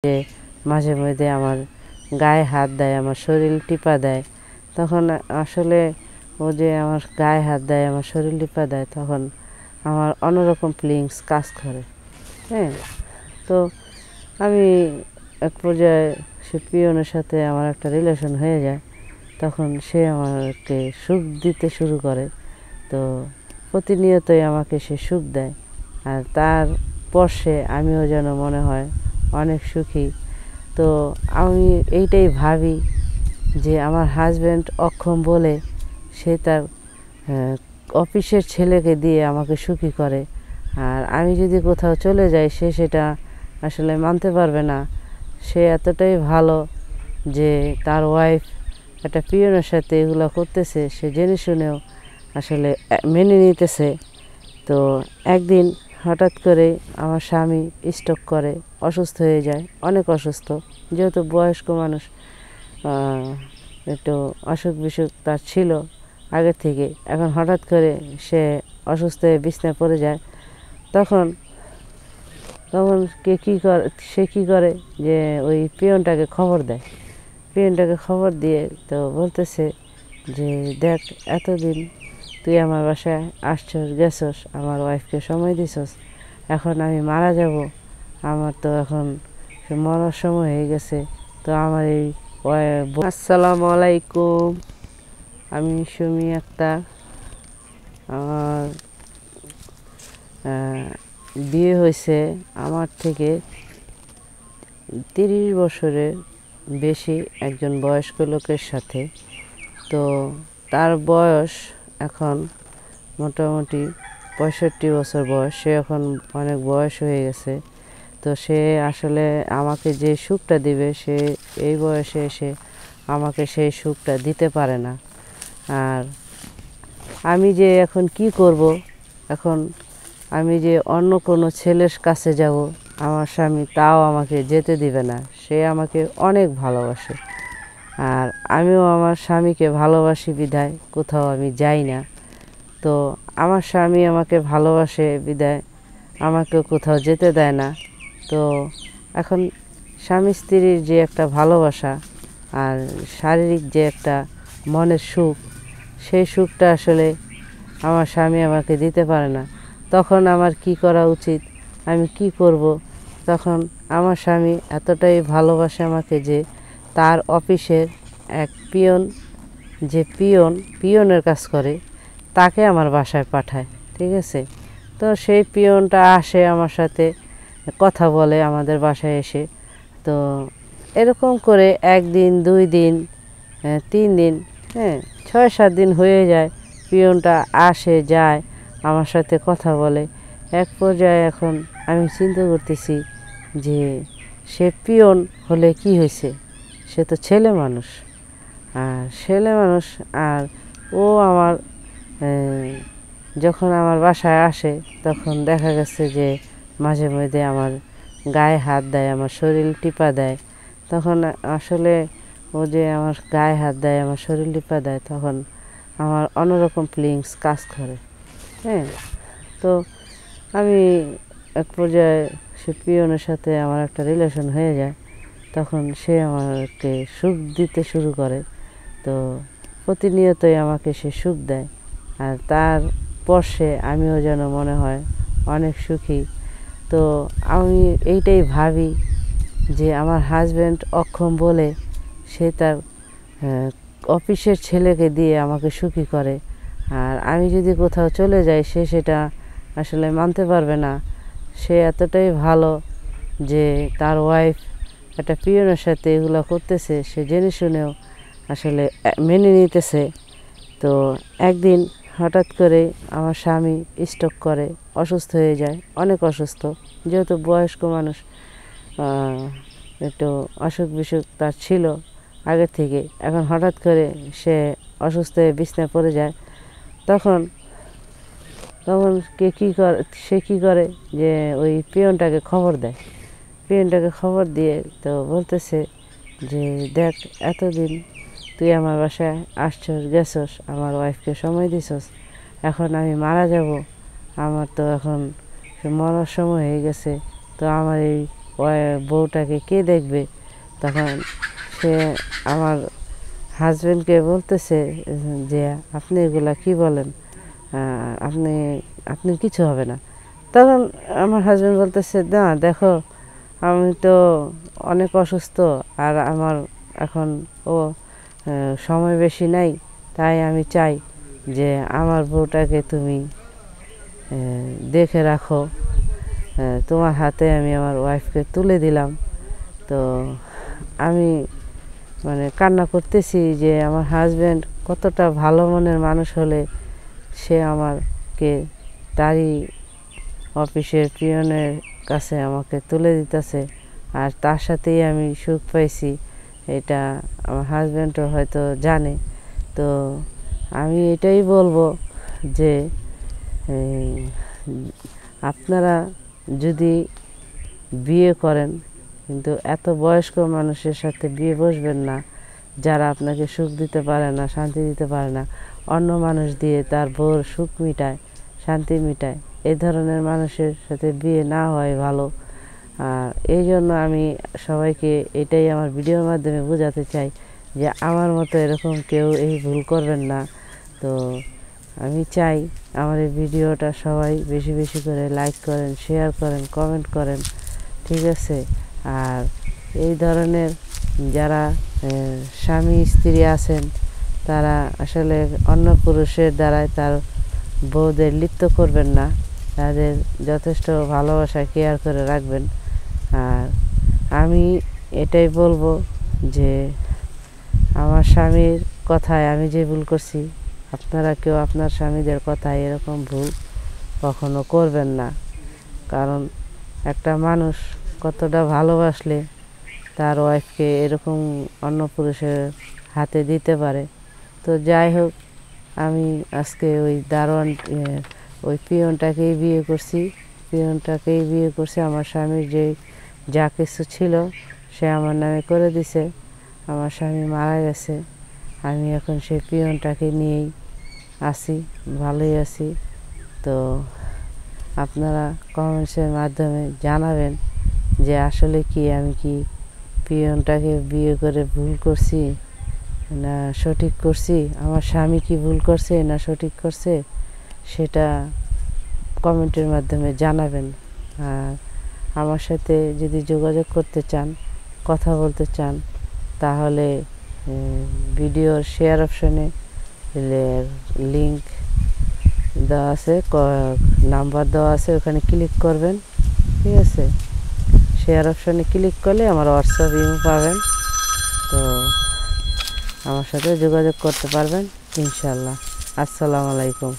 যে মাঝে মধ্যে আমার গায়ে হাত দেয়, আমার শরীর টিপা দেয়। তখন আসলে ও যে আমার গায়ে হাত দেয়, আমার শরীর টিপা দেয়, তখন আমার অন্যরকম ফিলিংস কাজ করে। হ্যাঁ, তো আমি এক পর্যায়ে সে পিয়নের সাথে আমার একটা রিলেশন হয়ে যায়। তখন সে আমাকে সুখ দিতে শুরু করে। তো প্রতিনিয়তই আমাকে সে সুখ দেয়, আর তার স্পর্শে আমিও যেন মনে হয় অনেক সুখী। তো আমি এইটাই ভাবি যে আমার হাজব্যান্ড অক্ষম বলে সে তার অফিসের ছেলেকে দিয়ে আমাকে সুখী করে। আর আমি যদি কোথাও চলে যাই সে সেটা আসলে মানতে পারবে না। সে এতটাই ভালো যে তার ওয়াইফ একটা পিয়নের সাথে এগুলো করতেছে, সে জেনে শুনেও আসলে মেনে নিতেছে। তো একদিন হঠাৎ করে আমার স্বামী স্ট্রোক করে, অসুস্থ হয়ে যায়, অনেক অসুস্থ। যেহেতু বয়স্ক মানুষ, একটু অসুখ বিসুখ তার ছিল আগের থেকে। এখন হঠাৎ করে সে অসুস্থ হয়ে বিছনায় পড়ে যায়। তখন তখন সে কী করে যে ওই পিয়নটাকে খবর দেয়। পিয়নটাকে খবর দিয়ে তো বলতেছে যে দেখ, এতদিন তুই আমার বাসায় আসছস, গেছস, আমার ওয়াইফকে সময় দিছস, এখন আমি মারা যাব, আমার তো এখন মরার সময় হয়ে গেছে। তো আমার এই আসসালামু আলাইকুম, আমি সুমি আক্তার। আমার বিয়ে হয়েছে আমার থেকে 30 বছরের বেশি একজন বয়স্ক লোকের সাথে। তো তার বয়স এখন মোটামুটি 65 বছর বয়স। সে এখন অনেক বয়স হয়ে গেছে। তো সে আসলে আমাকে যে সুখটা দিবে, সে এই বয়সে এসে আমাকে সেই সুখটা দিতে পারে না। আর আমি যে এখন কি করব, এখন আমি যে অন্য কোনো ছেলের কাছে যাব, আমার স্বামী তাও আমাকে যেতে দিবে না। সে আমাকে অনেক ভালোবাসে, আর আমিও আমার স্বামীকে ভালোবাসি বিধায় কোথাও আমি যাই না। তো আমার স্বামী আমাকে ভালোবাসে বিধায় আমাকে কোথাও যেতে দেয় না। তো এখন স্বামী স্ত্রীর যে একটা ভালোবাসা আর শারীরিক যে একটা মনের সুখ, সেই সুখটা আসলে আমার স্বামী আমাকে দিতে পারে না। তখন আমার কি করা উচিত, আমি কি করব? তখন আমার স্বামী এতটাই ভালোবাসে আমাকে যে তার অফিসের এক পিয়নের কাজ করে, তাকে আমার বাসায় পাঠায়। ঠিক আছে? তো সেই পিয়নটা আসে আমার সাথে কথা বলে আমাদের বাসায় এসে। তো এরকম করে 1 দিন, 2 দিন, 3 দিন, 6-7 দিন হয়ে যায়। পিয়নটা আসে যায়, আমার সাথে কথা বলে। এক পর্যায়ে এখন আমি চিন্তা করতেছি যে সে পিয়ন হলে কি হয়েছে, সে তো ছেলে মানুষ। আর ও আমার যখন আমার বাসায় আসে তখন দেখা গেছে যে মাঝে মধ্যে আমার গায়ে হাত দেয়, আমার শরীর টিপা দেয়। তখন আসলে ও যে আমার গায়ে হাত দেয়, আমার শরীর টিপা দেয়, তখন আমার অন্যরকম ফিলিংস কাজ করে। তো আমি এক পর্যায়ে সে পিয়নের সাথে আমার একটা রিলেশন হয়ে যায়। তখন সে আমাকে সুখ দিতে শুরু করে। তো প্রতিনিয়তই আমাকে সে সুখ দেয়, আর তার স্পর্শে আমিও যেন মনে হয় অনেক সুখী। তো আমি এইটাই ভাবি যে আমার হাজব্যান্ড অক্ষম বলে সে তার অফিসের ছেলেকে দিয়ে আমাকে সুখী করে। আর আমি যদি কোথাও চলে যাই সে সেটা আসলে মানতে পারবে না। সে এতটাই ভালো যে তার ওয়াইফ একটা পিয়নের সাথে এগুলো করতেছে, সে জেনে শুনেও আসলে মেনে নিতেছে। তো একদিন হঠাৎ করে আমার স্বামী স্ট্রোক করে, অসুস্থ হয়ে যায়, অনেক অসুস্থ। যেহেতু বয়স্ক মানুষ, একটু অসুখ বিসুখ তার ছিল আগের থেকে। এখন হঠাৎ করে সে অসুস্থ হয়ে বিছনায় পড়ে যায়। তখন তখন সে কী করে যে ওই পিয়নটাকে খবর দেয়। পিয়নটাকে খবর দিয়ে তো বলতেছে যে দেখ, এতদিন তুই আমার বাসায় আসছস, গেছস, আমার ওয়াইফকে সময় দিছস, এখন আমি মারা যাব, আমার তো এখন মরার সময় হয়ে গেছে। তো আমার এই বউটাকে কে দেখবে? তখন সে আমার হাজবেন্ডকে বলতেছে যে আপনি এগুলা কি বলেন, আপনি আপনার কিছু হবে না। তখন আমার হাজবেন্ড বলতেছে না দেখো আমি তো অনেক অসুস্থ, আর আমার এখন ও সময় বেশি নাই, তাই আমি চাই যে আমার বউটাকে তুমি দেখে রাখো, তোমার হাতে আমি আমার ওয়াইফকে তুলে দিলাম। তো আমি মানে কান্না করতেছি যে আমার হাজব্যান্ড কতটা ভালো মনের মানুষ হলে সে আমাকে তারই অফিসের পিয়নের কাছে আমাকে তুলে দিতেছে, আর তার সাথেই আমি সুখ পাইছি, এটা আমার হাজব্যান্ডও হয়তো জানে। তো আমি এটাই বলবো যে আপনারা যদি বিয়ে করেন কিন্তু এত বয়স্ক মানুষের সাথে বিয়ে বসবেন না, যারা আপনাকে সুখ দিতে পারে না, শান্তি দিতে পারে না, অন্য মানুষ দিয়ে তার বউর সুখ মিটায়, শান্তি মিটায়, এই ধরনের মানুষের সাথে বিয়ে না হয় ভালো। আর এই জন্য আমি সবাইকে এটাই আমার ভিডিওর মাধ্যমে বোঝাতে চাই যে আমার মতো এরকম কেউ এই ভুল করবেন না। তো আমি চাই আমার এই ভিডিওটা সবাই বেশি বেশি করে লাইক করেন, শেয়ার করেন, কমেন্ট করেন, ঠিক আছে? আর এই ধরনের যারা স্বামী স্ত্রী আছেন তারা আসলে অন্য পুরুষের দ্বারায় তার বউদের লিপ্ত করবেন না, তাদের যথেষ্ট ভালোবাসা কেয়ার করে রাখবেন। আর আমি এটাই বলবো যে আমার স্বামীর কথায় আমি যে ভুল করছি, আপনারা কেউ আপনার স্বামীদের কথায় এরকম ভুল কখনো করবেন না। কারণ একটা মানুষ কতটা ভালোবাসলে তার ওয়াইফকে এরকম অন্য পুরুষের হাতে দিতে পারে। তো যাই হোক, আমি আজকে ওই দারোয়ান ওই পিয়নটাকেই বিয়ে করছি। আমার স্বামীর যে যা কিছু ছিল সে আমার নামে করে দিছে। আমার স্বামী মারা গেছে, আমি এখন সেই পিয়নটাকে নিয়েই আছি, ভালোই আছি। তো আপনারা কমেন্টসের মাধ্যমে জানাবেন যে আসলে কি আমি কি পিয়নটাকে বিয়ে করে ভুল করছি না সঠিক করছি, আমার স্বামী কি ভুল করছে না সঠিক করছে, সেটা কমেন্টের মাধ্যমে জানাবেন। আর আমার সাথে যদি যোগাযোগ করতে চান, কথা বলতে চান, তাহলে ভিডিওর শেয়ার অপশনে লিংক দেওয়া আছে, নাম্বার দেওয়া আছে, ওখানে ক্লিক করবেন, ঠিক আছে? শেয়ার অপশনে ক্লিক করলে আমার হোয়াটসঅ্যাপ ইমো পাবেন। তো আমার সাথে যোগাযোগ করতে পারবেন ইনশাল্লাহ। আসসালামু আলাইকুম।